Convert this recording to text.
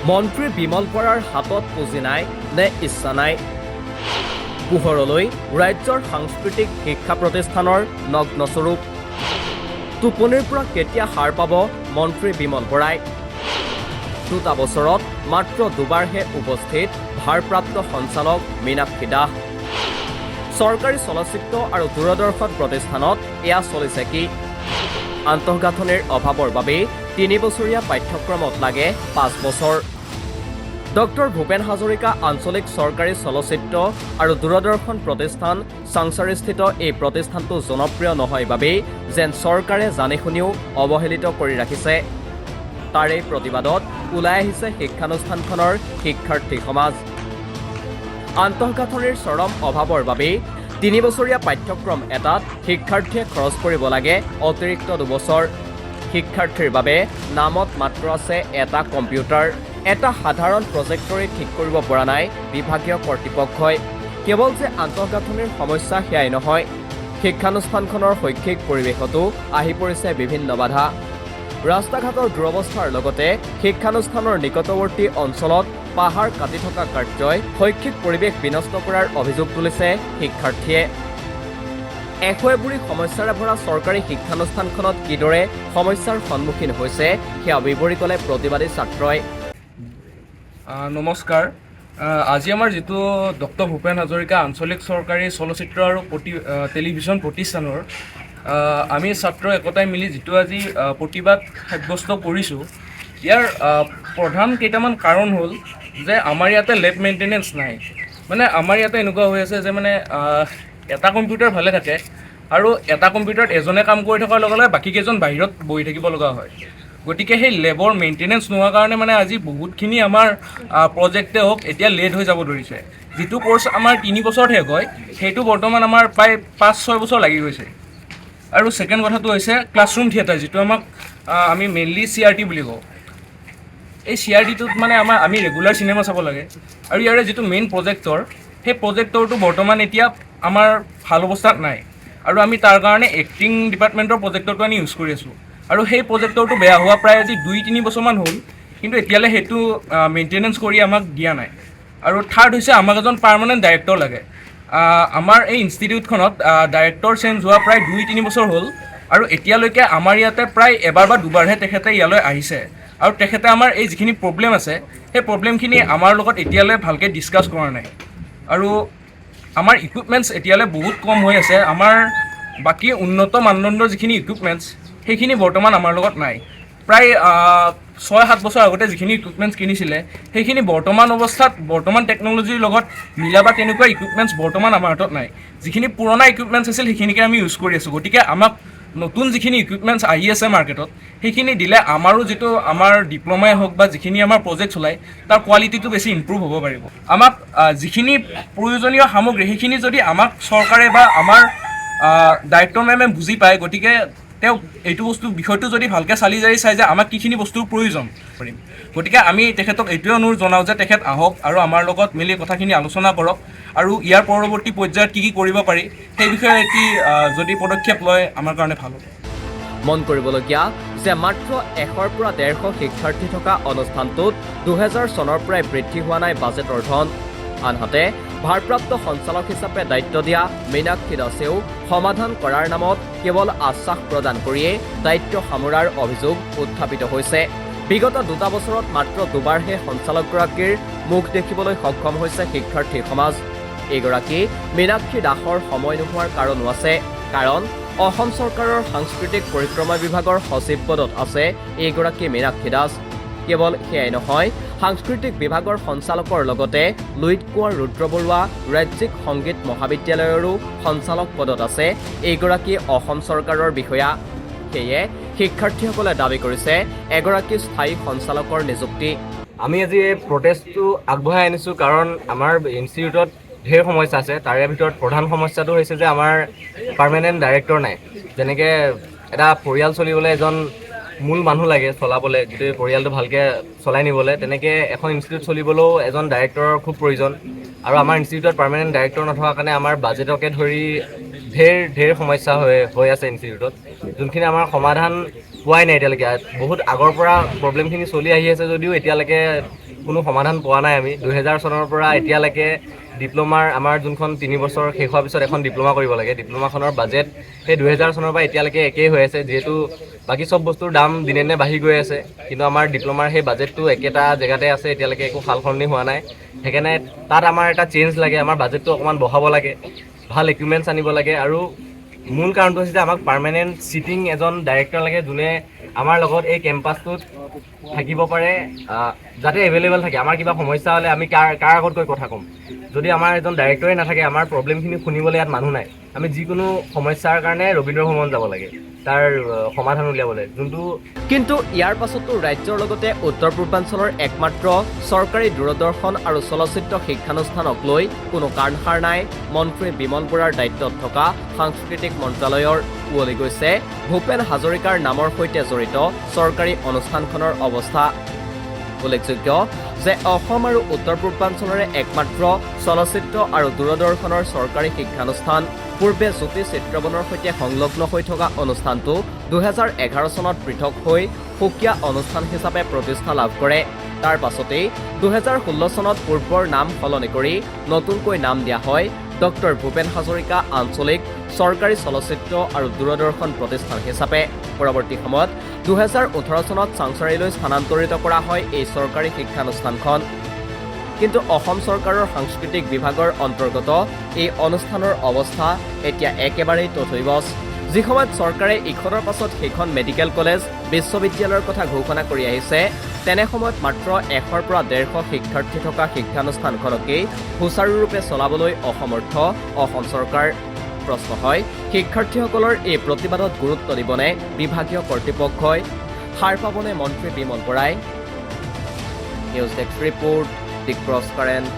মন্ত্ৰী বিমল বৰাৰ হাতত পুঁজি নাই নে ইচ্ছা নাই? পোহৰলৈ ৰাজ্যৰ সাংস্কৃতিক শিক্ষা প্ৰতিষ্ঠানৰ নগ্ন স্বৰূপ। টোপনিৰ পৰা কেতিয়া সাৰ পাব মন্ত্ৰী বিমল বৰাই? 2টা বছৰত মাত্ৰ দুবাৰহে উপস্থিত ভাৰপ্ৰাপ্ত সঞ্চালক মীনাক্ষী দাস। চৰকাৰী চলচ্চিত্ৰ আৰু দূৰদৰ্শন প্ৰতিষ্ঠানত এয়া চলিছে কি? আন্তঃগাঁথনিৰ অভাৱৰ বাবেই 3 বছৰীয়া পাঠ্যক্ৰমত লাগে 5 বছৰ। ডক্টৰ ভূপেন হাজৰিকা আঞ্চলিক চৰকাৰী চলচ্চিত্ৰ আৰু দূৰদৰ্শন প্ৰতিষ্ঠান চাংচাৰিস্থিত এই প্ৰতিষ্ঠানটো জনপ্ৰিয় নহয় বাবেই যেন চৰকাৰে জানি শুনিও অৱহেলিত কৰি ৰাখিছে। তাৰে প্ৰতিবাদত ওলাই আহিছে শিক্ষানুষ্ঠানখনৰ শিক্ষাৰ্থী সমাজ। আন্তঃগাঁথনিৰ চৰম অভাৱৰ বাবেই 3 বছৰীয়া পাঠ্যক্ৰম এটাত শিক্ষাৰ্থীয়ে খৰচ কৰিব লাগে অতিৰিক্ত 2 বছৰ। শিক্ষাৰ্থীৰ বাবে নামত মাত্ৰ আছে এটা কম্পিউটাৰ। এটা সাধাৰণ প্ৰজেক্টৰে ঠিক কৰিব পৰা নাই বিভাগীয় কৰ্তৃপক্ষই। কেৱল যে আন্তঃগাঁথনিৰ সমস্যা সেয়াই নহয়, শিক্ষানুষ্ঠানখনৰ শৈক্ষিক পৰিৱেশতো আহি পৰিছে বিভিন্ন বাধা। ৰাস্তা ঘাটৰ দুৰৱস্থাৰ লগতে শিক্ষানুষ্ঠানৰ নিকটৱৰ্তী অঞ্চলত পাহাৰ কাটি থকা কাৰ্যই শৈক্ষিক পৰিৱেশ বিনষ্ট কৰাৰ অভিযোগ তুলিছে শিক্ষাৰ্থীয়ে। এশোএবুৰি সমস্যাৰে ভৰা চৰকাৰী শিক্ষানুষ্ঠানখনত কিদৰে সমস্যাৰ সন্মুখীন হৈছে সেয়া বিৱৰি ক'লে প্ৰতিবাদী ছাত্ৰই। নমস্কাৰ। আজি আমাৰ যিটো ডক্টৰ ভূপেন হাজৰিকা আঞ্চলিক চৰকাৰী চলচ্চিত্ৰ আৰু টেলিভিছন প্ৰতিষ্ঠানৰ আমি ছাত্ৰ একতাই মিলি যিটো আজি প্ৰতিবাদ সাব্যস্ত কৰিছোঁ, ইয়াৰ প্ৰধান কেইটামান কাৰণ হ'ল যে আমাৰ ইয়াতে লেব মেইনটেনেঞ্চ নাই। মানে আমাৰ ইয়াতে এনেকুৱা হৈ আছে যে মানে এটা কম্পিউটাৰ ভালে থাকে আৰু এটা কম্পিউটাৰত এজনে কাম কৰি থকাৰ লগে লগে বাকীকেইজন বাহিৰত বহি থাকিব লগা হয়। গতিকে সেই লেবৰ মেইনটেনেঞ্চ নোহোৱাৰ কাৰণে মানে আজি বহুতখিনি আমাৰ প্ৰজেক্টে হওক এতিয়া লেট হৈ যাব ধৰিছে। যিটো কোৰ্চ আমাৰ 3 বছৰত শেষ হয় সেইটো বৰ্তমান আমাৰ প্ৰায় 5-6 বছৰ লাগি গৈছে। আৰু ছেকেণ্ড কথাটো হৈছে ক্লাছৰুম থিয়েটাৰ, যিটো আমাক আমি মেইনলি CRT বুলি কওঁ। এই CRTটোত মানে আমি ৰেগুলাৰ চিনেমা চাব লাগে আৰু ইয়াৰে যিটো মেইন প্ৰজেক্টৰ, সেই প্ৰজেক্টৰটো বৰ্তমান এতিয়া আমাৰ ভাল অৱস্থাত নাই আৰু আমি তাৰ কাৰণে এক্টিং ডিপাৰ্টমেণ্টৰ প্ৰজেক্টৰটো আমি ইউজ কৰি আছোঁ। আৰু সেই প্ৰজেক্টৰটো বেয়া হোৱা প্ৰায় আজি 2-3 বছৰমান হ'ল, কিন্তু এতিয়ালৈ সেইটো মেইনটেনেঞ্চ কৰি আমাক দিয়া নাই। আৰু থাৰ্ড হৈছে আমাক এজন পাৰ্মানেণ্ট ডাইৰেক্টৰ লাগে। আমাৰ এই ইনষ্টিটিউটখনত ডাইৰেক্টৰ চেঞ্জ হোৱা প্ৰায় 2-3 বছৰ হ'ল আৰু এতিয়ালৈকে আমাৰ ইয়াতে প্ৰায় এবাৰ বা দুবাৰহে তেখেতে ইয়ালৈ আহিছে আৰু তেখেতে আমাৰ এই যিখিনি প্ৰব্লেম আছে সেই প্ৰব্লেমখিনি আমাৰ লগত এতিয়ালৈ ভালকৈ ডিছকাছ কৰা নাই। আৰু আমাৰ ইকুইপমেণ্টছ এতিয়ালৈ বহুত কম হৈ আছে। আমাৰ বাকী উন্নত মানদণ্ডৰ যিখিনি ইকুইপমেণ্টছ সেইখিনি বৰ্তমান আমাৰ লগত নাই। প্ৰায় 6-7 বছৰ আগতে যিখিনি ইকুইপমেণ্টছ কিনিছিলে সেইখিনি বৰ্তমান অৱস্থাত বৰ্তমান টেকন'লজিৰ লগত মিলা বা তেনেকুৱা ইকুইপমেণ্টছ বৰ্তমান আমাৰ হাতত নাই। যিখিনি পুৰণা ইকুইপমেণ্টছ আছিল সেইখিনিকে আমি ইউজ কৰি আছোঁ। গতিকে আমাক নতুন যিখিনি ইকুইপমেণ্টছ আহি আছে মাৰ্কেটত সেইখিনি দিলে আমাৰো যিটো আমাৰ ডিপ্ল'মাই হওক বা যিখিনি আমাৰ প্ৰজেক্ট চলায় তাৰ কোৱালিটিটো বেছি ইম্প্ৰুভ হ'ব পাৰিব। আমাক যিখিনি প্ৰয়োজনীয় সামগ্ৰী সেইখিনি যদি আমাক চৰকাৰে বা আমাৰ ডাইৰেক্টৰ মেমে বুজি পায়, গতিকে তেওঁ এইটো বিষয়টো যদি ভালকৈ চালি জাৰি চাই যে আমাক কিখিনি বস্তুৰ প্ৰয়োজন কৰিম। গতিকে আমি তেখেতক এইটোৱে অনুৰোধ জনাওঁ যে তেখেত আহক আৰু আমাৰ লগত মিলি কথাখিনি আলোচনা কৰক আৰু ইয়াৰ পৰৱৰ্তী পৰ্যায়ত কি কৰিব পাৰি সেই বিষয়ে এটি যদি পদক্ষেপ লয় আমাৰ কাৰণে ভাল হ'ব। মন কৰিবলগীয়া যে মাত্ৰ 100 পৰা 150 শিক্ষাৰ্থী থকা অনুষ্ঠানটোত 2000 চনৰ পৰাই বৃদ্ধি হোৱা নাই বাজেটৰ ধন। আনহাতে ভাৰপ্ৰাপ্ত সঞ্চালক হিচাপে দায়িত্ব দিয়া মীনাক্ষী দাসেও সমাধান কৰাৰ নামত কেৱল আশ্বাস প্ৰদান কৰিয়েই দায়িত্ব সামৰাৰ অভিযোগ উত্থাপিত হৈছে। বিগত 2টা বছৰত মাত্ৰ দুবাৰহে সঞ্চালকগৰাকীৰ মুখ দেখিবলৈ সক্ষম হৈছে শিক্ষাৰ্থী সমাজ। এইগৰাকী মীনাক্ষী দাসৰ সময় নোহোৱাৰ কাৰণো আছে, কাৰণ অসম চৰকাৰৰ সাংস্কৃতিক পৰিক্ৰমা বিভাগৰ সচিব পদত আছে এইগৰাকী মীনাক্ষী দাস। কেৱল সেয়াই নহয়, সাংস্কৃতিক বিভাগৰ সঞ্চালকৰ লগতে লুইত কোঁৱৰ ৰুদ্ৰ বৰুৱা ৰাজ্যিক সংগীত মহাবিদ্যালয়ৰো সঞ্চালক পদত আছে এইগৰাকী অসম চৰকাৰৰ বিষয়া। সেয়ে শিক্ষাৰ্থীসকলে দাবী কৰিছে এগৰাকী স্থায়ী সঞ্চালকৰ নিযুক্তি। আমি আজি এই প্ৰটেষ্টটো আগবঢ়াই আনিছোঁ কাৰণ আমাৰ ইনষ্টিটিউটত ঢেৰ সমস্যা আছে। তাৰে ভিতৰত প্ৰধান সমস্যাটো হৈছে যে আমাৰ পাৰ্মানেণ্ট ডাইৰেক্টৰ নাই। যেনেকৈ এটা পৰিয়াল চলিবলৈ এজন মূল মানুহ লাগে চলাবলৈ, গোটেই পৰিয়ালটো ভালকৈ চলাই নিবলৈ, তেনেকৈ এখন ইনষ্টিটিউট চলিবলৈও এজন ডাইৰেক্টৰৰ খুব প্ৰয়োজন। আৰু আমাৰ ইনষ্টিটিউটত পাৰ্মানেণ্ট ডাইৰেক্টৰ নথকাৰ কাৰণে আমাৰ বাজেটকে ধৰি ঢেৰ সমস্যা হৈ আছে ইনষ্টিটিউটত, যোনখিনি আমাৰ সমাধান পোৱাই নাই এতিয়ালৈকে। বহুত আগৰ পৰা প্ৰব্লেমখিনি চলি আহি আছে যদিও এতিয়ালৈকে কোনো সমাধান পোৱা নাই আমি 2000 চনৰ পৰা এতিয়ালৈকে ডিপ্ল'মাৰ আমাৰ যোনখন 3 বছৰ শেষ হোৱাৰ পিছত এখন ডিপ্ল'মা কৰিব লাগে ডিপ্ল'মাখনৰ বাজেট সেই 2000 চনৰ পৰা এতিয়ালৈকে একেই হৈ আছে যিহেতু বাকী চব বস্তুৰ দাম দিনে দিনে বাঢ়ি গৈ আছে কিন্তু আমাৰ ডিপ্ল'মাৰ সেই বাজেটটো একেটা জেগাতে আছে এতিয়ালৈকে একো সাল সলনি হোৱা নাই সেইকাৰণে তাত আমাৰ এটা চেঞ্জ লাগে আমাৰ বাজেটটো অকণমান বঢ়াব লাগে ভাল ইকুইপমেণ্টছ আনিব লাগে আৰু মূল কাৰণটো হৈছে যে আমাক পাৰ্মানেণ্ট চিটিং এজন ডাইৰেক্টৰ লাগে যোনে আমাৰ লগত এই কেম্পাছটোত থাকিব পাৰে যাতে এভেইলেবল থাকে আমাৰ কিবা সমস্যা হ'লে আমি কাৰ আগত গৈ কথা ক'ম যদি আমাৰ এজন ডাইৰেক্টৰে নাথাকে আমাৰ প্ৰব্লেমখিনি শুনিবলৈ ইয়াত মানুহ নাই আমি যিকোনো সমস্যাৰ কাৰণে ৰবীন্দ্ৰ ভৱন যাব লাগে তাৰ সমাধান উলিয়াবলৈ যোনটো কিন্তু ইয়াৰ পাছতো ৰাজ্যৰ লগতে উত্তৰ পূৰ্বাঞ্চলৰ একমাত্ৰ চৰকাৰী দূৰদৰ্শন আৰু চলচ্চিত্ৰ শিক্ষানুষ্ঠানক লৈ কোনো কাৰণসাৰ নাই মন্ত্ৰী বিমল বৰাৰ দায়িত্বত থকা সাংস্কৃতিক মন্ত্ৰালয়ৰ উৱলি গৈছে ভূপেন হাজৰিকাৰ নামৰ সৈতে জড়িত চৰকাৰী অনুষ্ঠানখনৰ অৱস্থা উল্লেখযোগ্য যে অসম আৰু উত্তৰ পূৰ্বাঞ্চলৰে একমাত্ৰ চলচ্চিত্ৰ আৰু দূৰদৰ্শনৰ চৰকাৰী শিক্ষানুষ্ঠান পূৰ্বে জ্যোতি চিত্ৰবনৰ সৈতে সংলগ্ন হৈ থকা অনুষ্ঠানটো 2011 চনত পৃথক হৈ সুকীয়া অনুষ্ঠান হিচাপে প্ৰতিষ্ঠা লাভ কৰে তাৰ পাছতেই 2016 চনত পূৰ্বৰ নাম সলনি কৰি নতুনকৈ নাম দিয়া হয় ডক্টৰ ভূপেন হাজৰিকা আঞ্চলিক চৰকাৰী চলচ্চিত্ৰ আৰু দূৰদৰ্শন প্ৰতিষ্ঠান হিচাপে পৰৱৰ্তী সময়ত 2018 চনত চাংচাৰীলৈ স্থানান্তৰিত কৰা হয় এই চৰকাৰী শিক্ষানুষ্ঠানখন কিন্তু অসম চৰকাৰৰ সাংস্কৃতিক বিভাগৰ অন্তৰ্গত এই অনুষ্ঠানৰ অৱস্থা এতিয়া একেবাৰেই তথৈবচ যি সময়ত চৰকাৰে ইখনৰ পাছত সেইখন মেডিকেল কলেজ বিশ্ববিদ্যালয়ৰ কথা ঘোষণা কৰি আহিছে তেনে সময়ত মাত্ৰ 100 পৰা 150 শিক্ষাৰ্থী থকা শিক্ষানুষ্ঠানখনকেই সুচাৰুৰূপে চলাবলৈ অসমৰ্থ অসম চৰকাৰ প্ৰশ্ন হয় শিক্ষাৰ্থীসকলৰ এই প্ৰতিবাদত গুৰুত্ব দিবনে বিভাগীয় কৰ্তৃপক্ষই সাৰ পাবনে মন্ত্ৰী বিমল বৰাই নিউজ ডেস্ক ৰিপোৰ্ট দি ক্ৰছ কাৰেণ্ট